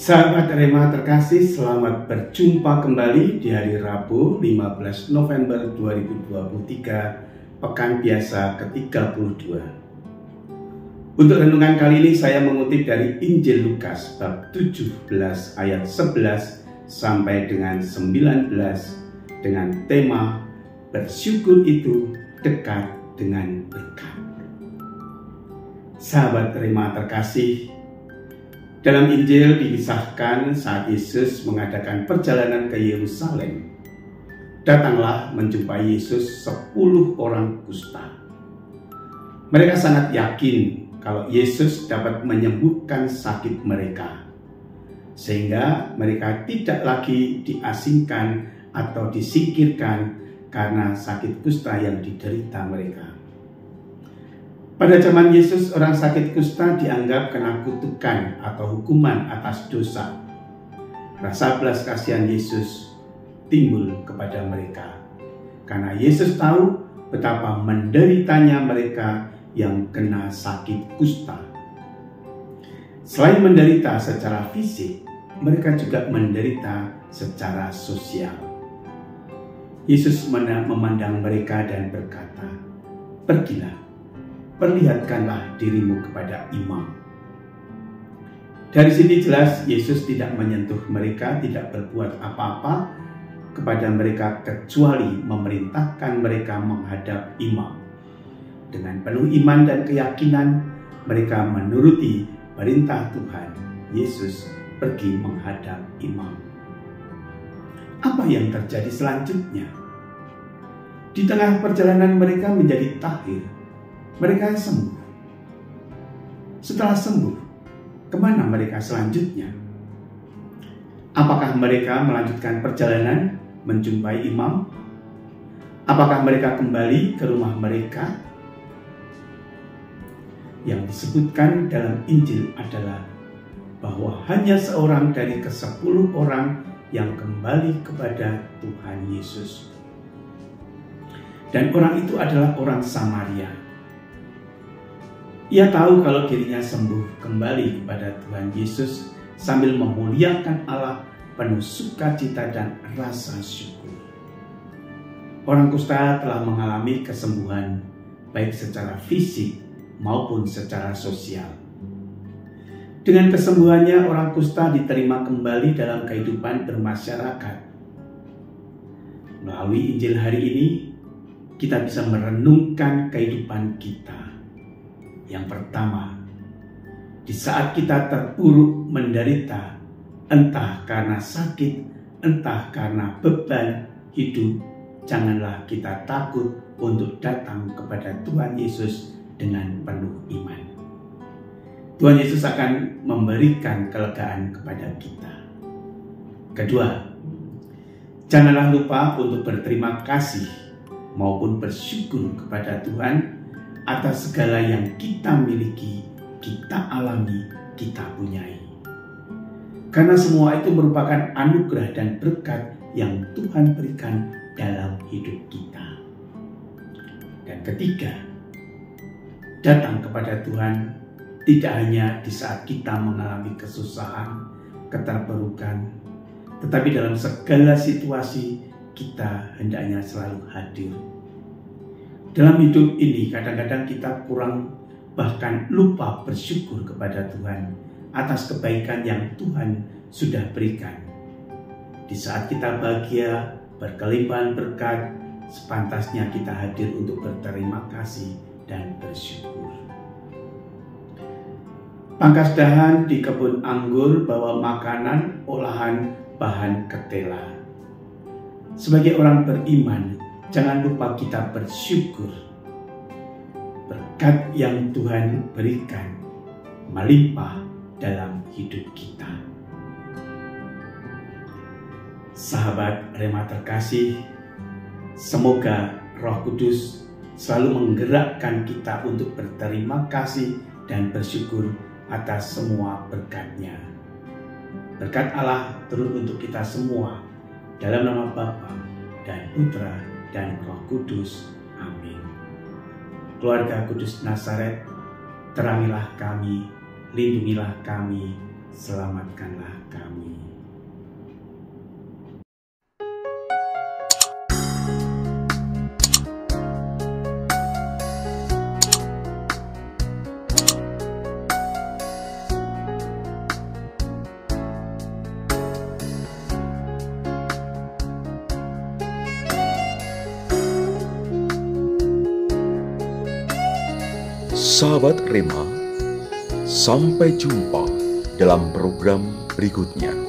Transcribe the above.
Sahabat Rema terkasih, selamat berjumpa kembali di hari Rabu 15 November 2023, Pekan Biasa ke-32. Untuk renungan kali ini saya mengutip dari Injil Lukas bab 17 ayat 11 sampai dengan 19 dengan tema bersyukur itu dekat dengan berkat. Sahabat Rema terkasih, dalam Injil dikisahkan saat Yesus mengadakan perjalanan ke Yerusalem, datanglah menjumpai Yesus 10 orang kusta. Mereka sangat yakin kalau Yesus dapat menyembuhkan sakit mereka, sehingga mereka tidak lagi diasingkan atau disingkirkan karena sakit kusta yang diderita mereka. Pada zaman Yesus, orang sakit kusta dianggap kena kutukan atau hukuman atas dosa. Rasa belas kasihan Yesus timbul kepada mereka, karena Yesus tahu betapa menderitanya mereka yang kena sakit kusta. Selain menderita secara fisik, mereka juga menderita secara sosial. Yesus memandang mereka dan berkata, "Pergilah, perlihatkanlah dirimu kepada imam." Dari sini jelas Yesus tidak menyentuh mereka, tidak berbuat apa-apa kepada mereka kecuali memerintahkan mereka menghadap imam. Dengan penuh iman dan keyakinan mereka menuruti perintah Tuhan. Yesus pergi menghadap imam. Apa yang terjadi selanjutnya? Di tengah perjalanan mereka menjadi tahir, mereka sembuh. Setelah sembuh, kemana mereka selanjutnya? Apakah mereka melanjutkan perjalanan menjumpai imam? Apakah mereka kembali ke rumah mereka? Yang disebutkan dalam Injil adalah bahwa hanya seorang dari ke-10 orang yang kembali kepada Tuhan Yesus. Dan orang itu adalah orang Samaria. Ia tahu kalau dirinya sembuh, kembali kepada Tuhan Yesus sambil memuliakan Allah penuh sukacita dan rasa syukur. Orang kusta telah mengalami kesembuhan baik secara fisik maupun secara sosial. Dengan kesembuhannya, orang kusta diterima kembali dalam kehidupan bermasyarakat. Melalui Injil hari ini, kita bisa merenungkan kehidupan kita. Yang pertama, di saat kita terpuruk menderita, entah karena sakit, entah karena beban hidup, janganlah kita takut untuk datang kepada Tuhan Yesus dengan penuh iman. Tuhan Yesus akan memberikan kelegaan kepada kita. Kedua, janganlah lupa untuk berterima kasih maupun bersyukur kepada Tuhan atas segala yang kita miliki, kita alami, kita punyai. Karena semua itu merupakan anugerah dan berkat yang Tuhan berikan dalam hidup kita. Dan ketiga, datang kepada Tuhan tidak hanya di saat kita mengalami kesusahan, keterpurukan, tetapi dalam segala situasi kita hendaknya selalu hadir. Dalam hidup ini kadang-kadang kita kurang bahkan lupa bersyukur kepada Tuhan atas kebaikan yang Tuhan sudah berikan. Di saat kita bahagia, berkelimpahan berkat, sepantasnya kita hadir untuk berterima kasih dan bersyukur. Pangkas dahan di kebun anggur bawa makanan olahan bahan ketela. Sebagai orang beriman, jangan lupa kita bersyukur. Berkat yang Tuhan berikan melimpah dalam hidup kita. Sahabat Rema terkasih, semoga Roh Kudus selalu menggerakkan kita untuk berterima kasih dan bersyukur atas semua berkat-Nya. Berkat Allah turun untuk kita semua, dalam nama Bapa dan Putra dan Roh Kudus. Amin. Keluarga Kudus Nazaret, terangilah kami, lindungilah kami, selamatkanlah kami. Sahabat Rema, sampai jumpa dalam program berikutnya.